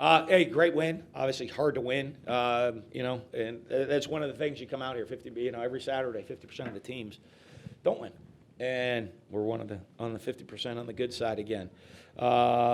Hey, great win. Obviously hard to win, and that's one of the things you come out here, every Saturday, 50% of the teams don't win. And we're on the 50% on the good side again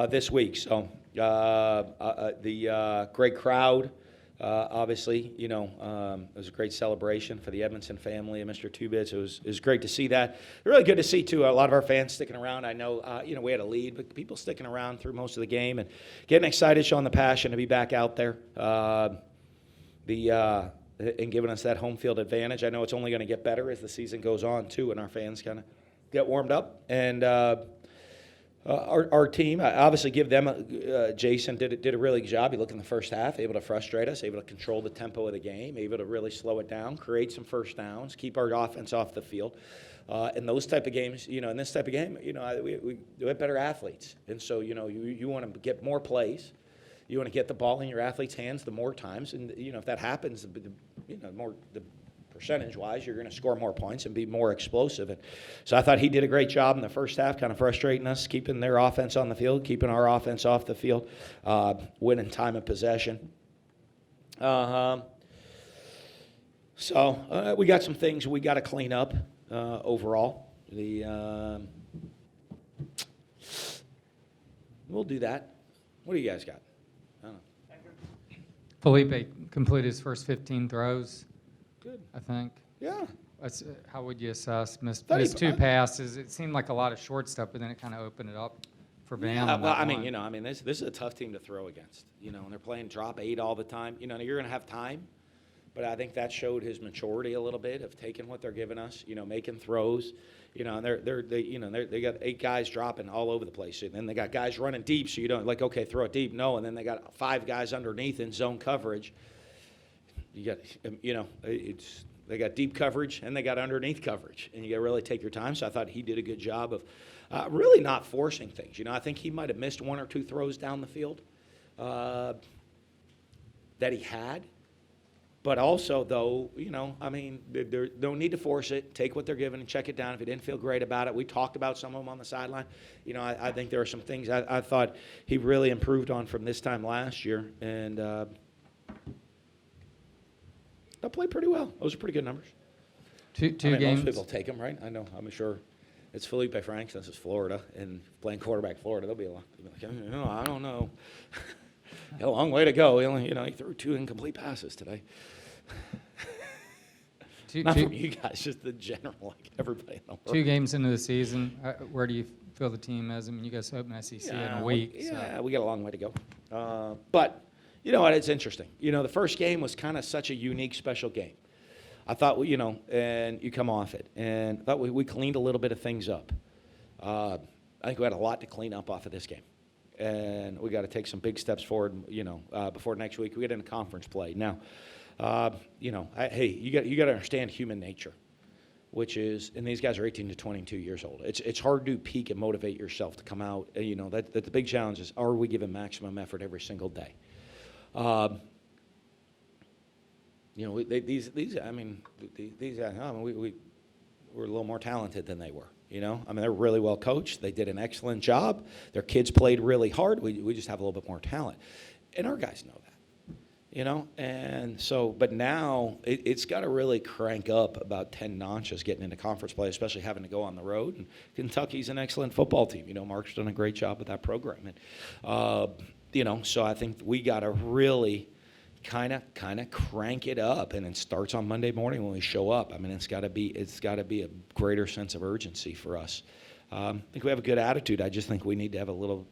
this week. So the great crowd. Obviously, it was a great celebration for the Edmondson family and Mr. Two-Bits. It was great to see that. Really good to see, too, a lot of our fans sticking around. I know, we had a lead, but people sticking around through most of the game and getting excited, showing the passion to be back out there and giving us that home field advantage. I know it's only going to get better as the season goes on, too, and our fans kind of get warmed up. And our team, I obviously give them, Jason did a really good job. He looked in the first half, able to frustrate us, able to control the tempo of the game, able to really slow it down, create some first downs, keep our offense off the field. In those type of games, in this type of game, we have better athletes. And so, you want to get more plays. You want to get the ball in your athletes' hands the more times. And, if that happens, the percentage-wise, you're going to score more points and be more explosive. And so I thought he did a great job in the first half, kind of frustrating us, keeping their offense on the field, keeping our offense off the field, winning time of possession. So we got some things we got to clean up overall. We'll do that. What do you guys got? I don't know. Felipe completed his first 15 throws. Good. I think. Yeah. How would you assess? Missed 35. 2 passes. It seemed like a lot of short stuff, but then it kind of opened it up for Bam. This is a tough team to throw against. And they're playing drop 8 all the time. You're going to have time, but I think that showed his maturity a little bit of taking what they're giving us. Making throws. And they got 8 guys dropping all over the place, and then they got guys running deep. So you don't okay, throw it deep. No, and then they got 5 guys underneath in zone coverage. You got, they got deep coverage and they got underneath coverage, and you got to really take your time. So I thought he did a good job of really not forcing things. I think he might have missed 1 or 2 throws down the field that he had, but also though, there's no need to force it. Take what they're giving and check it down. If you didn't feel great about it, we talked about some of them on the sideline. I think there are some things I thought he really improved on from this time last year, and. They'll play pretty well. Those are pretty good numbers. Two games. Most people take them, right? I know. I'm sure it's Felipe Franks. This is Florida, and playing quarterback Florida, they'll be like, I don't know. Got a long way to go. He only, he threw 2 incomplete passes today. Not from you guys, just the general, like everybody in the world. 2 games into the season, where do you feel the team is? I mean, you guys open SEC in a week. We got a long way to go. But. You know what? It's interesting. The first game was kind of such a unique, special game. I thought, and you come off it, and I thought we cleaned a little bit of things up. I think we had a lot to clean up off of this game, and we got to take some big steps forward. Before next week, we get into conference play. Now, you got to understand human nature, which is, and these guys are 18 to 22 years old. It's hard to peak and motivate yourself to come out. That the big challenge is: are we giving maximum effort every single day? We're a little more talented than they were. They're really well coached. They did an excellent job. Their kids played really hard. We just have a little bit more talent, and our guys know that. And so, but now it's got to really crank up about 10 notches getting into conference play, especially having to go on the road. And Kentucky's an excellent football team. Mark's done a great job with that program, and so I think we got to really kind of crank it up, and it starts on Monday morning when we show up. It's got to be a greater sense of urgency for us. I think we have a good attitude. I just think we need to have a little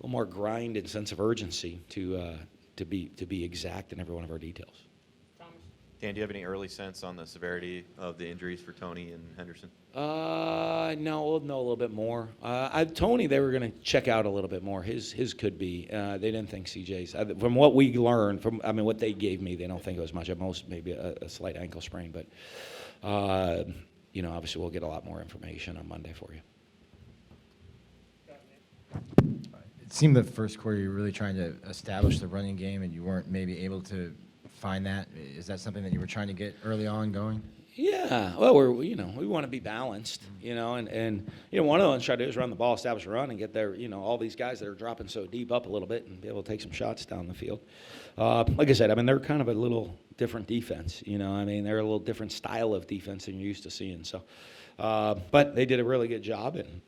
more grind and sense of urgency to be exact in every one of our details. Dan, do you have any early sense on the severity of the injuries for Tony and Henderson? No, we'll know a little bit more. Tony, they were going to check out a little bit more. His could be. They didn't think CJ's. From what we learned, what they gave me, they don't think it was much. At most, maybe a slight ankle sprain. But, obviously we'll get a lot more information on Monday for you. It seemed the first quarter you were really trying to establish the running game, and you weren't maybe able to find that. Is that something that you were trying to get early on going? Yeah, well, we want to be balanced, and one of the ones try to do is run the ball, establish a run, and get their, all these guys that are dropping so deep up a little bit and be able to take some shots down the field. Like I said, I mean, they're kind of a little different defense, I mean, they're a little different style of defense than you're used to seeing. So, but they did a really good job, and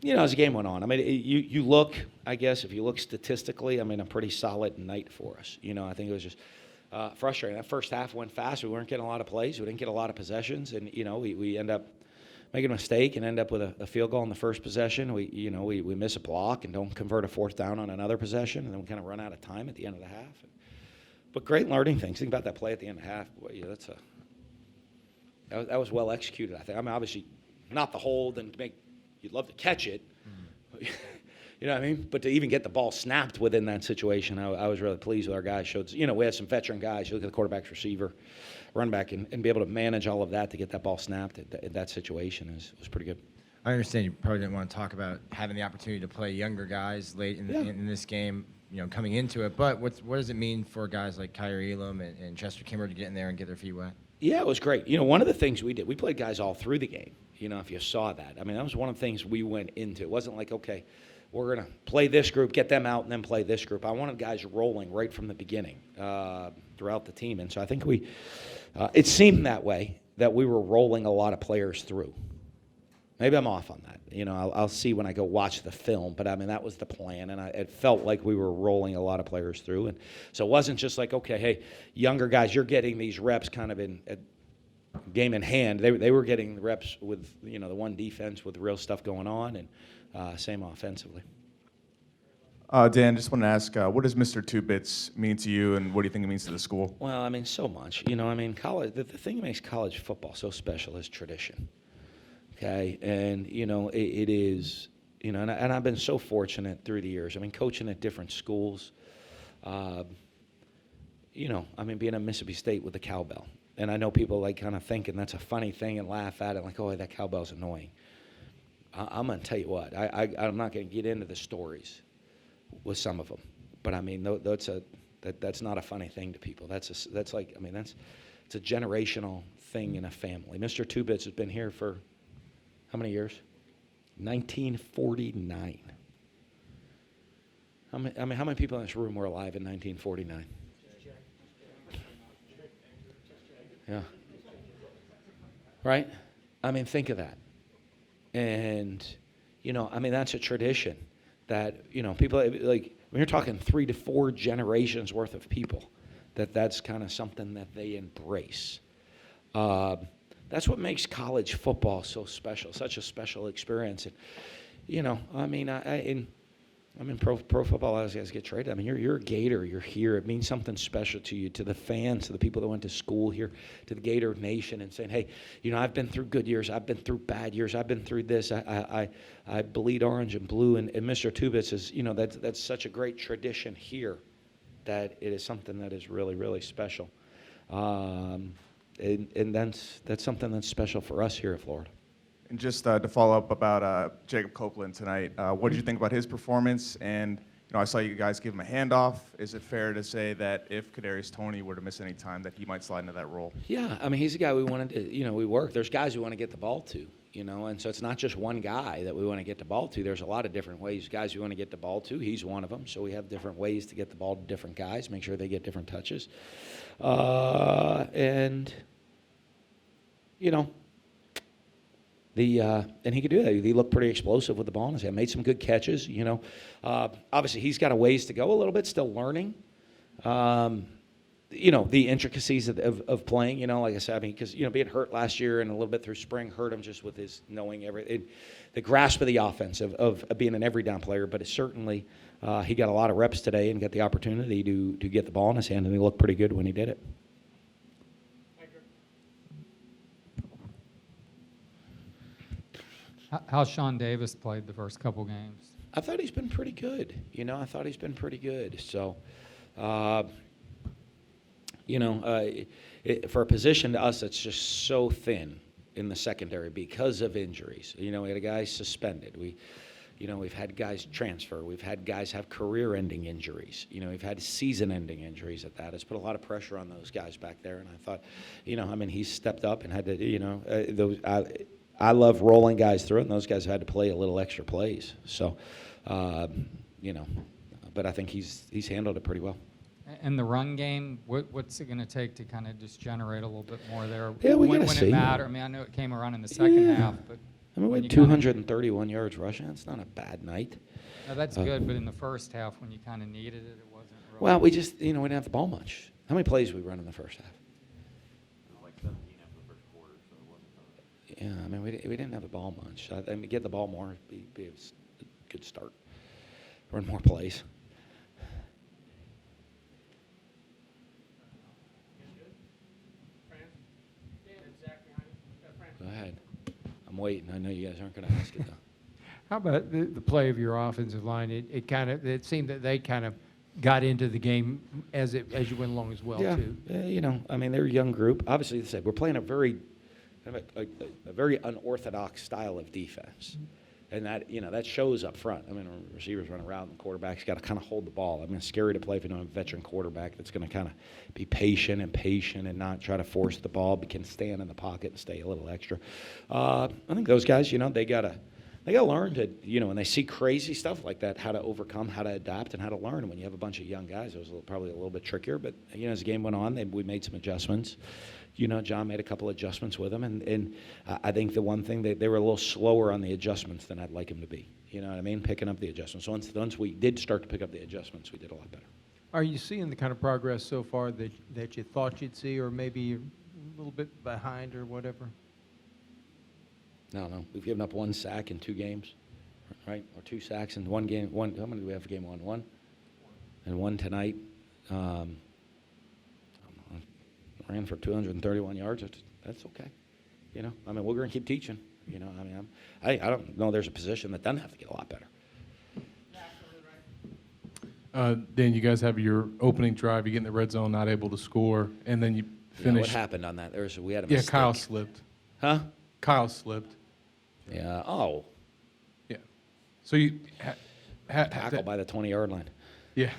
as the game went on, I mean, you look, I guess, if you look statistically, I mean, a pretty solid night for us. I think it was just. Frustrating. That first half went fast. We weren't getting a lot of plays. We didn't get a lot of possessions, and we end up making a mistake and end up with a field goal in the first possession. We miss a block and don't convert a fourth down on another possession, and then we kind of run out of time at the end of the half. But great learning things. Think about that play at the end of the half. Boy, that was well executed. I think. I mean, obviously, not the hold and you'd love to catch it. You know what I mean? But to even get the ball snapped within that situation, I was really pleased with our guys. We had some veteran guys. You look at the quarterback's receiver, run back, and be able to manage all of that to get that ball snapped at that situation was pretty good. I understand you probably didn't want to talk about having the opportunity to play younger guys late in this game, coming into it. But what does it mean for guys like Kyrie Elam and Chester Kimmer to get in there and get their feet wet? Yeah, it was great. One of the things we did, we played guys all through the game, if you saw that. I mean, that was one of the things we went into. It wasn't like, okay, we're going to play this group, get them out, and then play this group. I wanted guys rolling right from the beginning throughout the team. And so I think it seemed that way, that we were rolling a lot of players through. Maybe I'm off on that. I'll see when I go watch the film. But, I mean, that was the plan, and it felt like we were rolling a lot of players through. And so it wasn't just like, okay, hey, younger guys, you're getting these reps kind of in game in hand. They were getting the reps with, the one defense with real stuff going on, and same offensively. Dan, just want to ask, what does Mr. Two Bits mean to you, and what do you think it means to the school? Well, I mean, so much. College. The thing that makes college football so special is tradition. Okay, and it is. And I've been so fortunate through the years. I mean, coaching at different schools. I mean, being at Mississippi State with the cowbell, and I know people kind of thinking that's a funny thing and laugh at it, like, oh, that cowbell's annoying. I'm going to tell you what, I'm not going to get into the stories with some of them, but I mean, that's not a funny thing to people. It's a generational thing in a family. Mr. Two Bits has been here for how many years? 1949. How many people in this room were alive in 1949? Yeah. Right? I mean, think of that. And, I mean, that's a tradition that, people, like, when you're talking 3 to 4 generations worth of people, that's kind of something that they embrace. That's what makes college football so special, such a special experience. And, I mean, pro football, as guys get traded. I mean, you're a Gator. You're here. It means something special to you, to the fans, to the people that went to school here, to the Gator Nation, and saying, hey, I've been through good years. I've been through bad years. I've been through this. I bleed orange and blue. And Mr. Two Bits is, that's such a great tradition here that it is something that is really, really special. And that's something that's special for us here at Florida. And just to follow up about Jacob Copeland tonight, what did you think about his performance? And I saw you guys give him a handoff. Is it fair to say that if Kadarius Toney were to miss any time, that he might slide into that role? Yeah, I mean, he's a guy we wanted to, we work. There's guys we want to get the ball to, and so it's not just one guy that we want to get the ball to. There's a lot of different ways, guys we want to get the ball to. He's one of them, so we have different ways to get the ball to different guys, make sure they get different touches. And he could do that. He looked pretty explosive with the ball in his hand. Made some good catches. Obviously he's got a ways to go a little bit, still learning. The intricacies of playing. Like I said, I mean, because being hurt last year and a little bit through spring hurt him just with his knowing everything, the grasp of the offense of being an every down player. But it certainly he got a lot of reps today and got the opportunity to get the ball in his hand, and he looked pretty good when he did it. How's Sean Davis played the first couple games? I thought he's been pretty good. So, for a position to us that's just so thin in the secondary because of injuries. We had a guy suspended. You know, we've had guys transfer. We've had guys have career-ending injuries. You know, we've had season-ending injuries at that. It's put a lot of pressure on those guys back there. And I thought, you know, I mean, he's stepped up and had to, you know, I love rolling guys through it, and those guys have had to play a little extra plays. So, you know, but I think he's handled it pretty well. And the run game, what's it going to take to kind of just generate a little bit more there? Yeah, we when gotta when see. it mattered. I mean, I know it came around in the second Yeah. half, but I mean, we when had you kinda- 231 yards rushing. It's not a bad night. No, that's good, but in the first half, when you kind of needed it, it wasn't really. Well, we just, you know, we didn't have the ball much. How many plays did we run in the first half? Like 17 after the first quarter, so it wasn't. Yeah, I mean, we didn't have the ball much. I mean, get the ball more, be a good start. Run more plays. Go ahead. I'm waiting. I know you guys aren't going to ask it, though. How about the play of your offensive line? It seemed that they kind of got into the game as you went along as well, Yeah, too. you know, I mean, they're a young group. Obviously, they said we're playing a very unorthodox style of defense, and that, you know, that shows up front. I mean, receivers run around, and the quarterback's got to kind of hold the ball. I mean, it's scary to play if you don't have a veteran quarterback that's going to kind of be patient and not try to force the ball, but can stand in the pocket and stay a little extra. I think those guys, you know, they got to learn to, you know, when they see crazy stuff like that, how to overcome, how to adapt, and how to learn. And when you have a bunch of young guys, it was probably a little bit trickier. But, you know, as the game went on, we made some adjustments. You know, John made a couple adjustments with them. And I think the one thing, they were a little slower on the adjustments than I'd like them to be. You know what I mean? Picking up the adjustments. Once we did start to pick up the adjustments, we did a lot better. Are you seeing the kind of progress so far that you thought you'd see, or maybe a little bit behind or whatever? No. We've given up 1 sack in 2 games, right? Or 2 sacks in 1 game. How many do we have for game 1? 1? And 1 tonight. Ran for 231 yards. That's okay. You know, I mean, we're going to keep teaching. You know, I mean, I don't know there's a position that doesn't have to get a lot better. Dan, you guys have your opening drive. You get in the red zone, not able to score, and then you Yeah, finish. what happened on that? We had a Yeah, mistake. Kyle slipped. Huh? Kyle slipped. Yeah. Oh, Yeah. So you tackle by the 20-yard line. Yeah.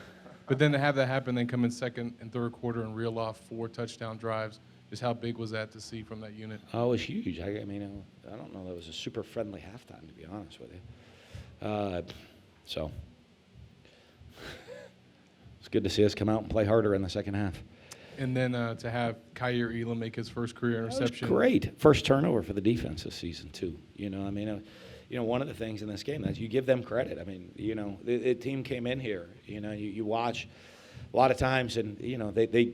But then to have that happen, then come in second and third quarter and reel off 4 touchdown drives, just how big was that to see from that unit? Oh, it was huge. I mean, I don't know. That was a super friendly halftime, to be honest with you. So it's good to see us come out and play harder in the second half. And then to have Kyer Elam make his first career That was interception. great. First turnover for the defense this season, too. You know, I mean, one of the things in this game that you give them credit. I mean, you know, the team came in here. You know, you watch a lot of times, and you know, they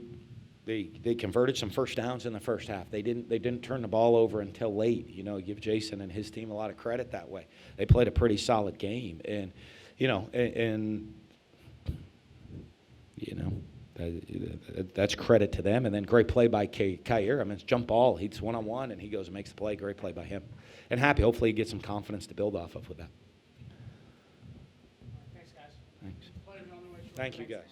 converted some first downs in the first half. They didn't turn the ball over until late. You know, give Jason and his team a lot of credit that way. They played a pretty solid game, and you know, and you know. That's credit to them. And then great play by Kyer. I mean, it's jump ball. He's one-on-one, and he goes and makes the play. Great play by him. And happy. Hopefully he gets some confidence to build off of with that. Thanks, guys. Thanks. Thank you, guys.